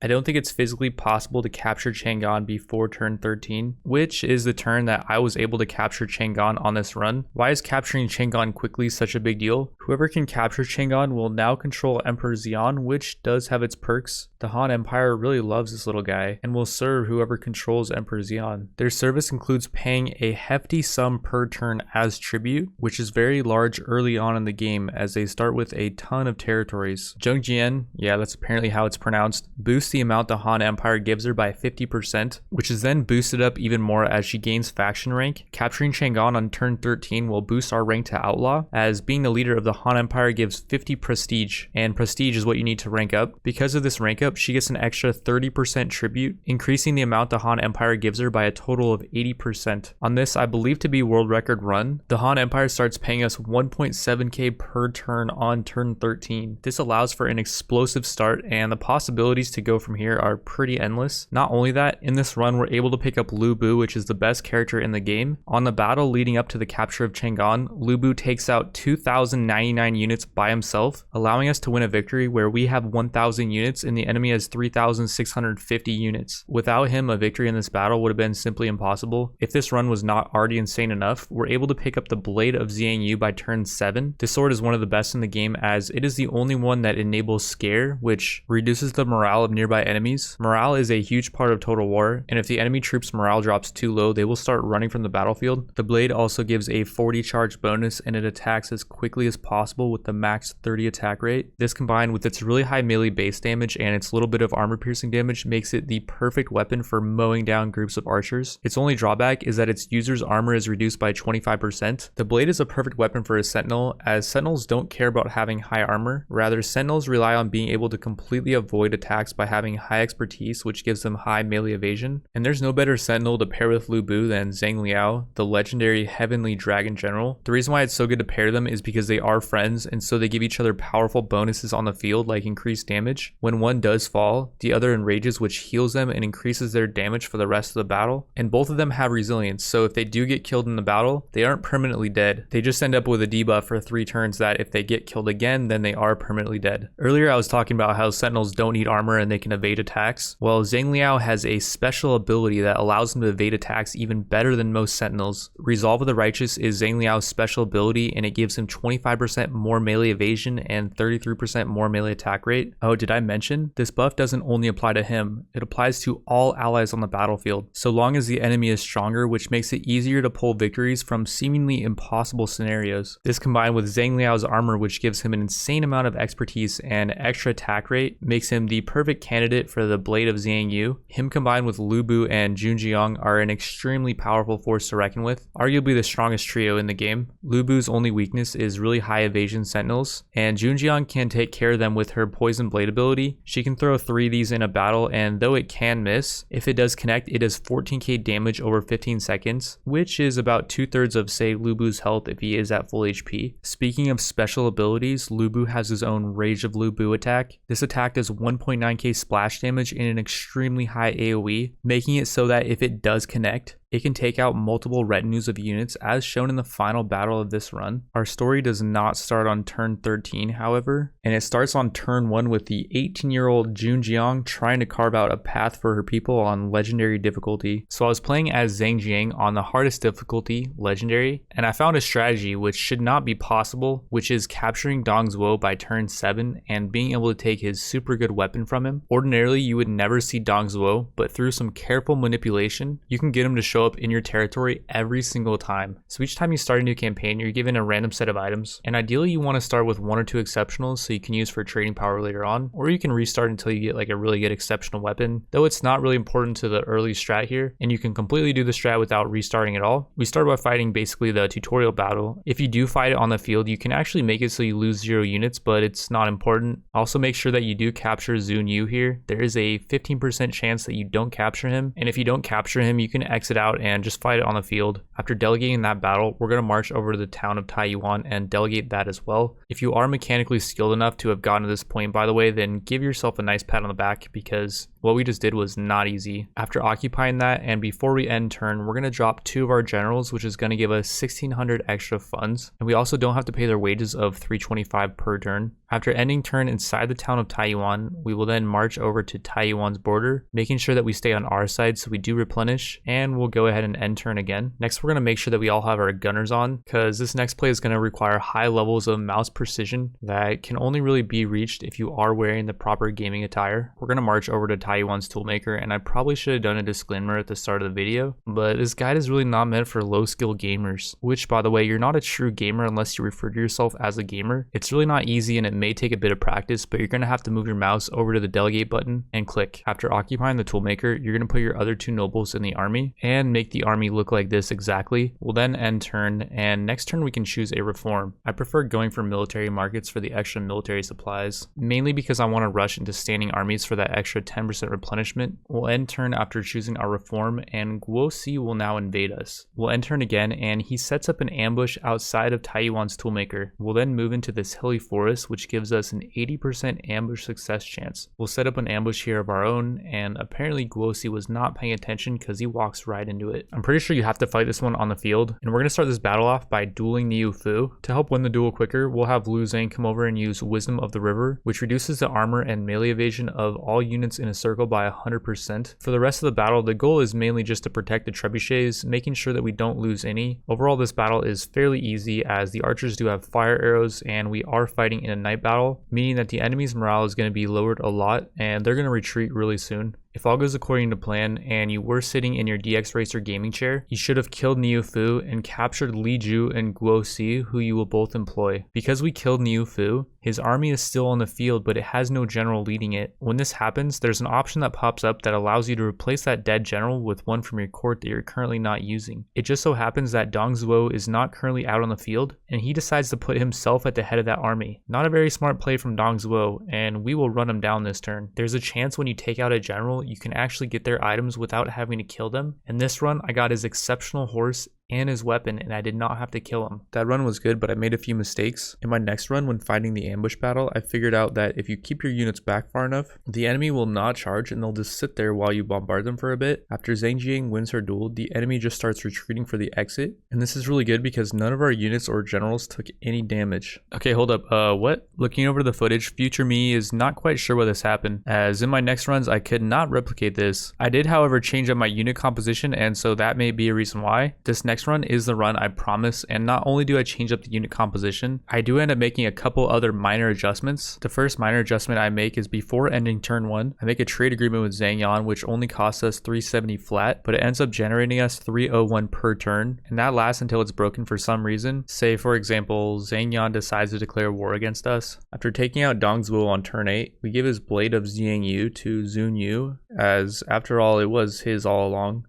I don't think it's physically possible to capture Chang'an before turn 13, which is the turn that I was able to capture Chang'an on this run. Why is capturing Chang'an quickly such a big deal? Whoever can capture Chang'an will now control Emperor Xian, which does have its perks. The Han Empire really loves this little guy and will serve whoever controls Emperor Xian. Their service includes paying a hefty sum per turn as tribute, which is very large early on in the game as they start with a ton of territories. Zheng Jiang, yeah, that's apparently how it's pronounced, boosts the amount the Han Empire gives her by 50%, which is then boosted up even more as she gains faction rank. Capturing Chang'an on turn 13 will boost our rank to Outlaw, as being the leader of the Han Empire gives 50 prestige, and prestige is what you need to rank up. Because of this rank up, she gets an extra 30% tribute, increasing the amount the Han Empire gives her by a total of 80%. On this, I believe to be world record run, the Han Empire starts paying us 1.7k per turn on turn 13. This allows for an explosive start, and the possibilities to go from here are pretty endless. Not only that, in this run we're able to pick up Lu Bu, which is the best character in the game. On the battle leading up to the capture of Chang'an, Lu Bu takes out 2,099 units by himself, allowing us to win a victory where we have 1,000 units and the enemy has 3,650 units. Without him, a victory in this battle would have been simply impossible. If this run was not already insane enough, we're able to pick up the Blade of Xiang Yu by turn 7. This sword is one of the best in the game as it is the only one that enables Scare, which reduces the morale of nearby enemies. Morale is a huge part of Total War, and if the enemy troops morale drops too low, they will start running from the battlefield. The blade also gives a 40 charge bonus and it attacks as quickly as possible with the max 30 attack rate. This combined with its really high melee base damage and its little bit of armor piercing damage makes it the perfect weapon for mowing down groups of archers. Its only drawback is that its user's armor is reduced by 25%. The blade is a perfect weapon for a sentinel, as sentinels don't care about having high armor. Rather, sentinels rely on being able to completely avoid attacks by having high expertise, which gives them high melee evasion. And there's no better sentinel to pair with Lu Bu than Zheng Liao, the legendary heavenly dragon general. The reason why it's so good to pair them is because they are friends, and so they give each other powerful bonuses on the field like increased damage. When one does fall, the other enrages, which heals them and increases their damage for the rest of the battle. And both of them have resilience, so if they do get killed in the battle, they aren't permanently dead. They just end up with a debuff for 3 turns that if they get killed again, then they are permanently dead. Earlier I was talking about how sentinels don't need armor and they can evade attacks. Well, Zheng Liao has a special ability that allows them to evade attacks even better than most sentinels. Resolve of the Righteous is Zheng Liao's special ability, and it gives him 25% more melee evasion and 33% more melee attack rate. Oh, did I mention? This buff doesn't only apply to him, it applies to all allies on the battlefield, so long as the enemy is stronger, which makes it easier to pull victories from seemingly impossible scenarios. This combined with Zheng Liao's armor, which gives him an insane amount of expertise and extra attack rate, makes him the perfect candidate for the Blade of Xiang Yu. Him combined with Lu Bu and Zheng Jiang are an extremely powerful force to reckon with, arguably the strongest trio in the game. Lu Bu's only weakness is really high evasion sentinels, and Zheng Jiang can take care of them with her poison blade ability. She can throw 3 of these in a battle, and though it can miss, if it does connect, it does 14k damage over 15 seconds, which is about 2/3 of, say, Lu Bu's health if he is at full HP. Speaking of special abilities, Lu Bu has his own Rage of Lu Bu attack. This attack does 1.9k splash damage in an extremely high AoE, making it so that if it does connect, it can take out multiple retinues of units as shown in the final battle of this run. Our story does not start on turn 13, however, and it starts on turn 1 with the 18-year-old Zheng Jiang trying to carve out a path for her people on legendary difficulty. So I was playing as Zheng Jiang on the hardest difficulty, legendary, and I found a strategy which should not be possible, which is capturing Dong Zhuo by turn 7 and being able to take his super good weapon from him. Ordinarily you would never see Dong Zhuo, but through some careful manipulation, you can get him to show up in your territory every single time. So each time you start a new campaign, you're given a random set of items, and ideally you want to start with 1 or 2 exceptionals so you can use for trading power later on, or you can restart until you get like a really good exceptional weapon, though it's not really important to the early strat here, and you can completely do the strat without restarting at all. We start by fighting basically the tutorial battle. If you do fight it on the field, you can actually make it so you lose 0 units, but it's not important. Also make sure that you do capture Zheng Yu here. There is a 15% chance that you don't capture him, and if you don't capture him, you can exit out out and just fight it on the field. After delegating that battle, we're going to march over to the town of Taiyuan and delegate that as well. If you are mechanically skilled enough to have gotten to this point, by the way, then give yourself a nice pat on the back, because what we just did was not easy. After occupying that, and before we end turn, we're going to drop 2 of our generals, which is going to give us 1600 extra funds, and we also don't have to pay their wages of 325 per turn. After ending turn inside the town of Taiyuan, we will then march over to Taiyuan's border, making sure that we stay on our side so we do replenish, and we'll go ahead and end turn again. Next, we're going to make sure that we all have our gunners on, because this next play is going to require high levels of mouse precision that can only really be reached if you are wearing the proper gaming attire. We're going to march over to Taiyuan's toolmaker, and I probably should have done a disclaimer at the start of the video, but this guide is really not meant for low skill gamers, which, by the way, you're not a true gamer unless you refer to yourself as a gamer. It's really not easy, and it may take a bit of practice, but you're going to have to move your mouse over to the delegate button and click. After occupying the toolmaker, you're going to put your other 2 nobles in the army and make the army look like this exactly. We'll then end turn, and next turn we can choose a reform. I prefer going for military markets for the extra military supplies, mainly because I want to rush into standing armies for that extra 10% replenishment. We'll end turn after choosing our reform, and Guosi will now invade us. We'll end turn again, and he sets up an ambush outside of Taiyuan's toolmaker. We'll then move into this hilly forest, which gives us an 80% ambush success chance. We'll set up an ambush here of our own, and apparently Guosi was not paying attention because he walks right into it. I'm pretty sure you have to fight this one on the field, and we're going to start this battle off by dueling Niu Fu. To help win the duel quicker, we'll have Lu Zhang come over and use Wisdom of the River, which reduces the armor and melee evasion of all units in a circle by 100%. For the rest of the battle, the goal is mainly just to protect the trebuchets, making sure that we don't lose any. Overall, this battle is fairly easy as the archers do have fire arrows, and we are fighting in a night battle, meaning that the enemy's morale is going to be lowered a lot and they're going to retreat really soon. If all goes according to plan and you were sitting in your DX Racer gaming chair, you should have killed Niu Fu and captured Li Ju and Guo Si, who you will both employ. Because we killed Niu Fu, his army is still on the field, but it has no general leading it. When this happens, there's an option that pops up that allows you to replace that dead general with one from your court that you're currently not using. It just so happens that Dong Zhuo is not currently out on the field, and he decides to put himself at the head of that army. Not a very smart play from Dong Zhuo, and we will run him down this turn. There's a chance when you take out a general, you can actually get their items without having to kill them. In this run, I got his exceptional horse and his weapon, and I did not have to kill him. That run was good, but I made a few mistakes. In my next run, when fighting the ambush battle, I figured out that if you keep your units back far enough, the enemy will not charge and they'll just sit there while you bombard them for a bit. After Zheng Jiang wins her duel, the enemy just starts retreating for the exit, and this is really good because none of our units or generals took any damage. Okay, hold up, what? Looking over the footage, future me is not quite sure what this happened, as in my next runs I could not replicate this. I did, however, change up my unit composition, and so that may be a reason why. This next run is the run, I promise, and not only do I change up the unit composition, I do end up making a couple other minor adjustments. The first minor adjustment I make is before ending turn 1, I make a trade agreement with Zhang Jiang, which only costs us 370 flat, but it ends up generating us 301 per turn, and that lasts until it's broken for some reason. Say, for example, Zhang Jiang decides to declare war against us. After taking out Dong Zhuo on turn 8, we give his Blade of Xiang Yu to Zun Yu, as after all, it was his all along.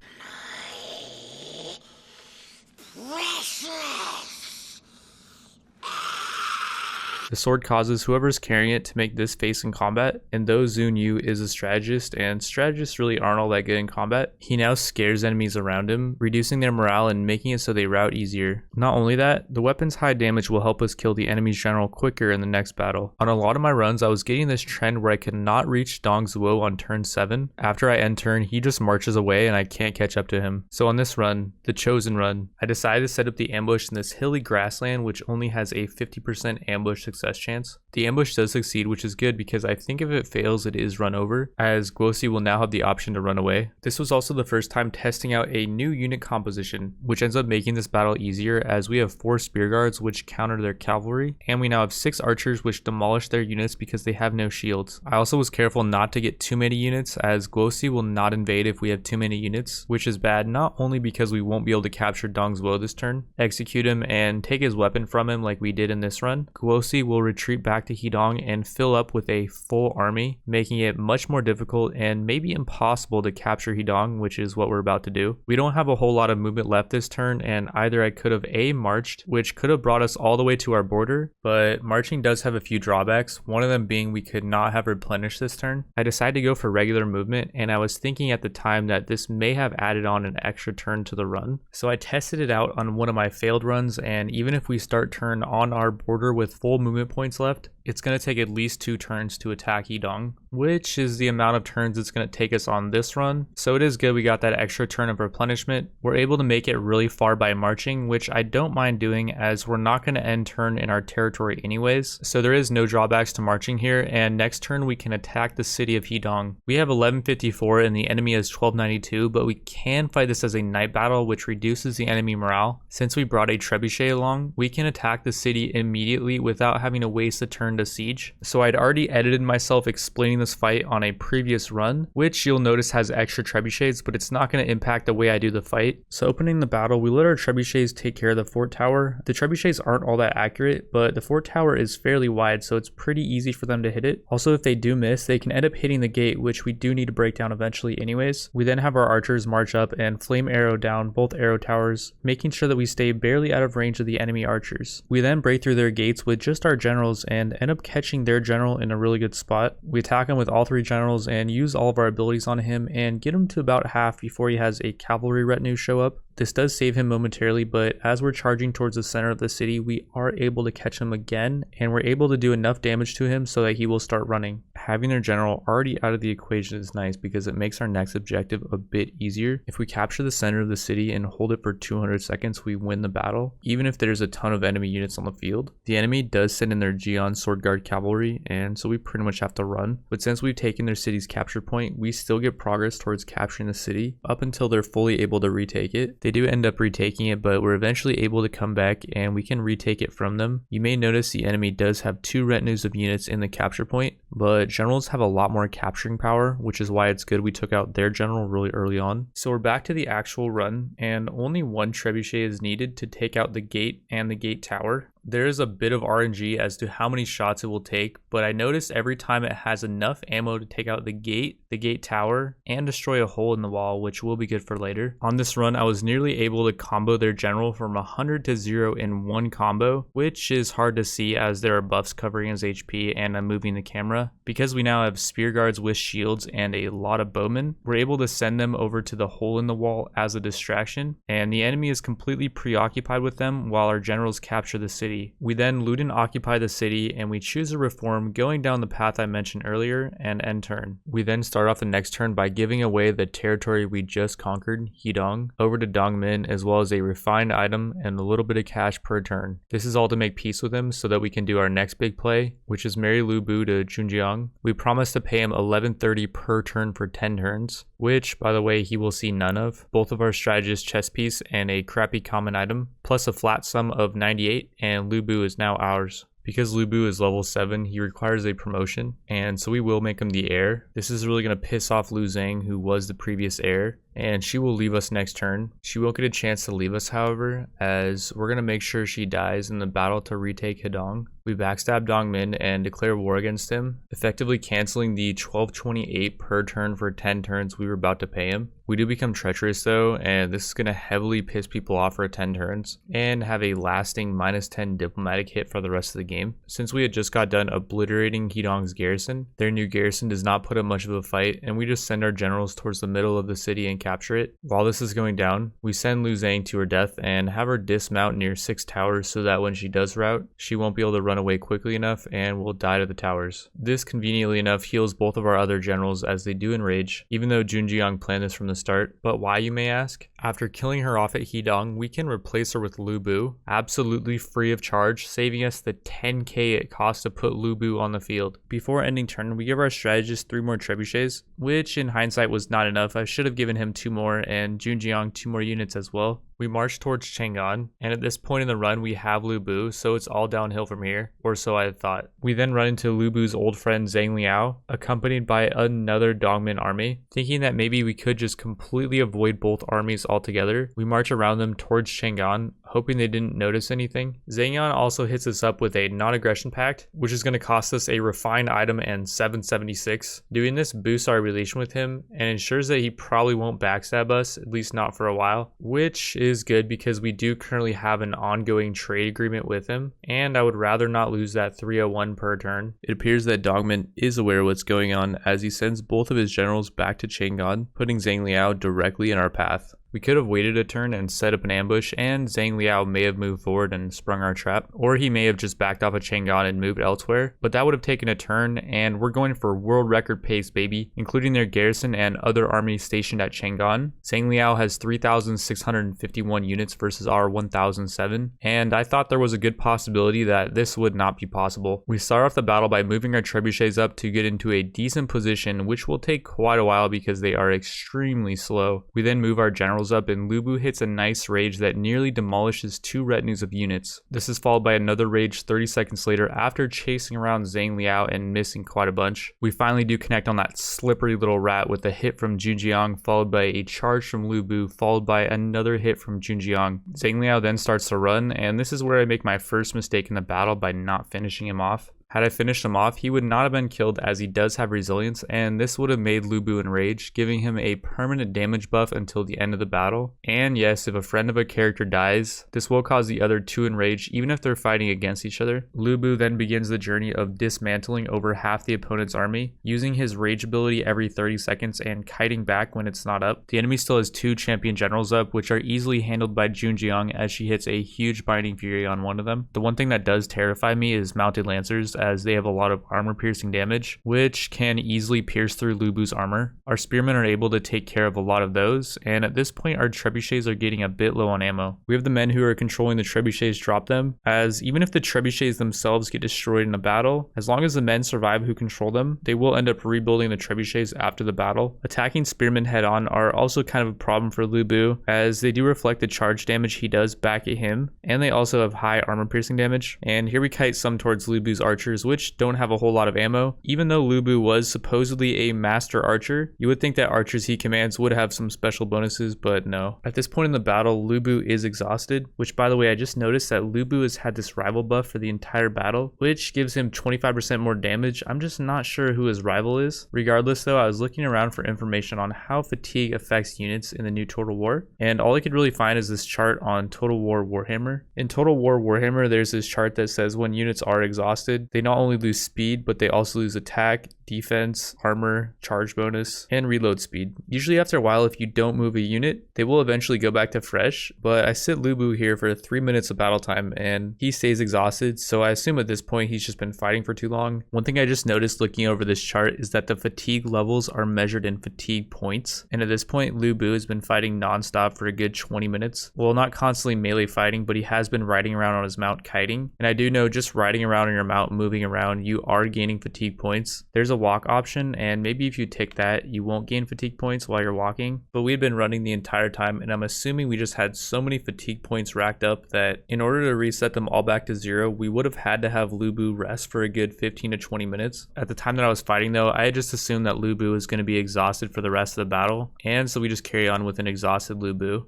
The sword causes whoever's carrying it to make this face in combat, and though Zun Yu is a strategist, and strategists really aren't all that good in combat, he now scares enemies around him, reducing their morale and making it so they rout easier. Not only that, the weapon's high damage will help us kill the enemy's general quicker in the next battle. On a lot of my runs, I was getting this trend where I could not reach Dong Zhuo on turn 7. After I end turn, he just marches away and I can't catch up to him. So on this run, the chosen run, I decided to set up the ambush in this hilly grassland which only has a 50% ambush success chance. The ambush does succeed, which is good because I think if it fails, it is run over, as Guosi will now have the option to run away. This was also the first time testing out a new unit composition, which ends up making this battle easier as we have 4 spear guards which counter their cavalry, and we now have 6 archers which demolish their units because they have no shields. I also was careful not to get too many units, as Guosi will not invade if we have too many units, which is bad not only because we won't be able to capture Dong Zhuo this turn, execute him, and take his weapon from him like we did in this run. Guosi will retreat back to Hedong and fill up with a full army, making it much more difficult and maybe impossible to capture Hedong, which is what we're about to do. We don't have a whole lot of movement left this turn, and either I could have marched, which could have brought us all the way to our border, but marching does have a few drawbacks, one of them being we could not have replenished this turn. I decided to go for regular movement, and I was thinking at the time that this may have added on an extra turn to the run. So I tested it out on one of my failed runs, and even if we start turn on our border with full movement points left, it's going to take at least 2 turns to attack Hedong, which is the amount of turns it's going to take us on this run. So it is good we got that extra turn of replenishment. We're able to make it really far by marching, which I don't mind doing as we're not going to end turn in our territory anyways. So there is no drawbacks to marching here, and next turn we can attack the city of Hedong. We have 1154 and the enemy is 1292, but we can fight this as a night battle, which reduces the enemy morale. Since we brought a trebuchet along, we can attack the city immediately without having to waste a turn to siege. So I'd already edited myself explaining this fight on a previous run, which you'll notice has extra trebuchets, but it's not going to impact the way I do the fight. So opening the battle, we let our trebuchets take care of the fort tower. The trebuchets aren't all that accurate, but the fort tower is fairly wide, so it's pretty easy for them to hit it. Also, if they do miss, they can end up hitting the gate, which we do need to break down eventually anyways. We then have our archers march up and flame arrow down both arrow towers, making sure that we stay barely out of range of the enemy archers. We then break through their gates with just our generals and end up catching their general in a really good spot. We attack him with all 3 generals and use all of our abilities on him and get him to about half before he has a cavalry retinue show up. This does save him momentarily, but as we're charging towards the center of the city, we are able to catch him again, and we're able to do enough damage to him so that he will start running. Having their general already out of the equation is nice because it makes our next objective a bit easier. If we capture the center of the city and hold it for 200 seconds, we win the battle, even if there's a ton of enemy units on the field. The enemy does send in their Jian sword guard cavalry, and so we pretty much have to run. But since we've taken their city's capture point, we still get progress towards capturing the city up until they're fully able to retake it. They do end up retaking it, but we're eventually able to come back and we can retake it from them. You may notice the enemy does have 2 retinues of units in the capture point, but generals have a lot more capturing power, which is why it's good we took out their general really early on. So we're back to the actual run, and only 1 trebuchet is needed to take out the gate and the gate tower. There is a bit of RNG as to how many shots it will take, but I noticed every time it has enough ammo to take out the gate tower, and destroy a hole in the wall, which will be good for later. On this run, I was nearly able to combo their general from 100 to 0 in 1 combo, which is hard to see as there are buffs covering his HP and I'm moving the camera. Because we now have spear guards with shields and a lot of bowmen, we're able to send them over to the hole in the wall as a distraction, and the enemy is completely preoccupied with them while our generals capture the city. We then loot and occupy the city, and we choose a reform going down the path I mentioned earlier and end turn. We then start off the next turn by giving away the territory we just conquered, Hedong, over to Dongmin, as well as a refined item and a little bit of cash per turn. This is all to make peace with him so that we can do our next big play, which is marry Lu Bu to Zheng Jiang. We promise to pay him 1130 per turn for 10 turns, which, by the way, he will see none of. Both of our strategist chess piece and a crappy common item, plus a flat sum of 98, and Lu Bu is now ours. Because Lu Bu is level 7, he requires a promotion, and so we will make him the heir. This is really going to piss off Lu Zhang, who was the previous heir, and she will leave us next turn. She won't get a chance to leave us, however, as we're going to make sure she dies in the battle to retake Hedong. We backstab Dongmin and declare war against him, effectively canceling the 1228 per turn for 10 turns we were about to pay him. We do become treacherous though, and this is going to heavily piss people off for 10 turns, and have a lasting -10 diplomatic hit for the rest of the game. Since we had just got done obliterating Hedong's garrison, their new garrison does not put up much of a fight, and we just send our generals towards the middle of the city and capture it. While this is going down, we send Lu Zhang to her death and have her dismount near 6 towers so that when she does rout, she won't be able to run away quickly enough and will die to the towers. This, conveniently enough, heals both of our other generals as they do enrage, even though Zheng Jiang planned this from the start. But why, you may ask? After killing her off at Hedong, we can replace her with Lu Bu, absolutely free of charge, saving us the 10k it costs to put Lu Bu on the field. Before ending turn, we give our strategist 3 more trebuchets, which in hindsight was not enough. I should have given him 2 more and Zheng Jiang 2 more units as well. We march towards Chang'an, and at this point in the run we have Lu Bu, so it's all downhill from here, or so I had thought. We then run into Lu Bu's old friend Zhang Liao, accompanied by another Dongmin army. Thinking that maybe we could just completely avoid both armies altogether, we march around them towards Chang'an, hoping they didn't notice anything. Zheng Jiang also hits us up with a non-aggression pact, which is going to cost us a refined item and 776. Doing this boosts our relation with him and ensures that he probably won't backstab us, at least not for a while, which is good because we do currently have an ongoing trade agreement with him, and I would rather not lose that 301 per turn. It appears that Dogman is aware of what's going on as he sends both of his generals back to Chang'an, putting Zhang Liao directly in our path. We could have waited a turn and set up an ambush, and Zhang Liao may have moved forward and sprung our trap, or he may have just backed off of Chang'an and moved elsewhere, but that would have taken a turn, and we're going for world record pace, baby, including their garrison and other armies stationed at Chang'an. Zhang Liao has 3,651 units versus our 1,007, and I thought there was a good possibility that this would not be possible. We start off the battle by moving our trebuchets up to get into a decent position, which will take quite a while because they are extremely slow. We then move our generals up, and Lu Bu hits a nice rage that nearly demolishes 2 retinues of units. This is followed by another rage 30 seconds later after chasing around Zhang Liao and missing quite a bunch. We finally do connect on that slippery little rat with a hit from Zheng Jiang, followed by a charge from Lu Bu, followed by another hit from Zheng Jiang. Zhang Liao then starts to run, and this is where I make my first mistake in the battle by not finishing him off. Had I finished him off, he would not have been killed as he does have resilience, and this would have made Lu Bu enrage, giving him a permanent damage buff until the end of the battle. And yes, if a friend of a character dies, this will cause the other to enrage even if they're fighting against each other. Lu Bu then begins the journey of dismantling over half the opponent's army, using his rage ability every 30 seconds and kiting back when it's not up. The enemy still has 2 champion generals up, which are easily handled by Zheng Jiang as she hits a huge binding fury on one of them. The one thing that does terrify me is mounted lancers, as they have a lot of armor piercing damage, which can easily pierce through Lu Bu's armor. Our spearmen are able to take care of a lot of those, and at this point our trebuchets are getting a bit low on ammo. We have the men who are controlling the trebuchets drop them, as even if the trebuchets themselves get destroyed in a battle, as long as the men survive who control them, they will end up rebuilding the trebuchets after the battle. Attacking spearmen head on are also kind of a problem for Lu Bu, as they do reflect the charge damage he does back at him, and they also have high armor piercing damage. And here we kite some towards Lu Bu's archers, which don't have a whole lot of ammo. Even though Lu Bu was supposedly a master archer, you would think that archers he commands would have some special bonuses, but no. At this point in the battle, Lu Bu is exhausted, which by the way, I just noticed that Lu Bu has had this rival buff for the entire battle, which gives him 25% more damage. I'm just not sure who his rival is. Regardless though, I was looking around for information on how fatigue affects units in the new Total War, and all I could really find is this chart on Total War Warhammer. In Total War Warhammer, there's this chart that says when units are exhausted, they not only lose speed, but they also lose attack, defense, armor, charge bonus, and reload speed. Usually after a while, if you don't move a unit, they will eventually go back to fresh, but I sit Lu Bu here for 3 minutes of battle time and he stays exhausted, so I assume at this point he's just been fighting for too long. One thing I just noticed looking over this chart is that the fatigue levels are measured in fatigue points, and at this point Lu Bu has been fighting non-stop for a good 20 minutes. Well, not constantly melee fighting, but he has been riding around on his mount kiting, and I do know just riding around on your mount, moving around, you are gaining fatigue points. There's a walk option, and maybe if you tick that, you won't gain fatigue points while you're walking, but we've been running the entire time, and I'm assuming we just had so many fatigue points racked up that in order to reset them all back to 0, we would have had to have Lu Bu rest for a good 15 to 20 minutes. At the time that I was fighting though, I had just assumed that Lu Bu was going to be exhausted for the rest of the battle, and so we just carry on with an exhausted Lu Bu.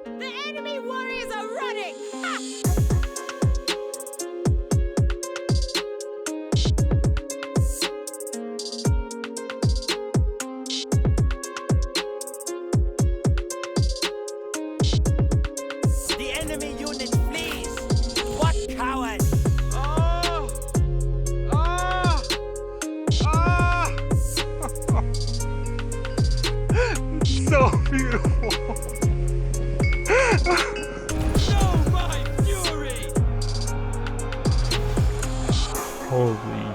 The enemy warriors are running! Ha! The enemy unit flees! What coward! Ah! Ah! Ah! So beautiful! Show my fury! Holy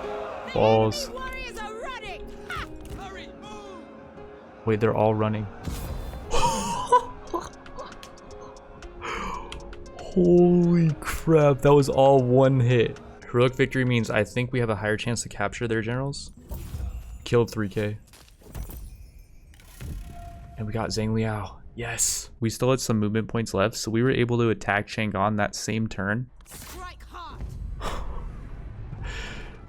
balls. The warriors are running! Ha! Hurry, move! Wait, they're all running. Holy crap, that was all one hit. Heroic victory means I think we have a higher chance to capture their generals. Killed 3k. And we got Zhang Liao. Yes. We still had some movement points left, so we were able to attack Chang'an that same turn. Strike hard!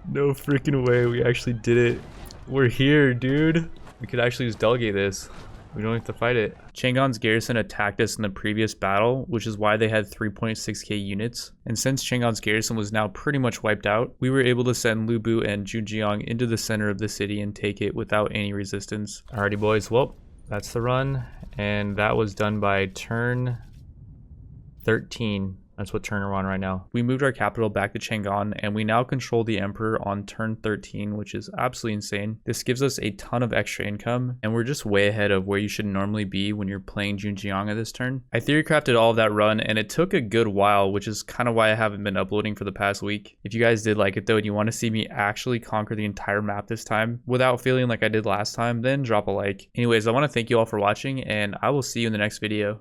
No freaking way, we actually did it. We're here, dude. We could actually just delegate this. We don't have to fight it. Chang'an's garrison attacked us in the previous battle, which is why they had 3.6k units. And since Chang'an's garrison was now pretty much wiped out, we were able to send Lu Bu and Zheng Jiang into the center of the city and take it without any resistance. Alrighty boys, well, that's the run. And that was done by turn 13. That's what turn we're on right now. We moved our capital back to Chang'an, and we now control the emperor on turn 13, which is absolutely insane. This gives us a ton of extra income, and we're just way ahead of where you should normally be when you're playing Zheng Jiang at this turn. I theory crafted all of that run, and it took a good while, which is kind of why I haven't been uploading for the past week. If you guys did like it though, and you want to see me actually conquer the entire map this time without feeling like I did last time, then drop a like. Anyways, I want to thank you all for watching, and I will see you in the next video.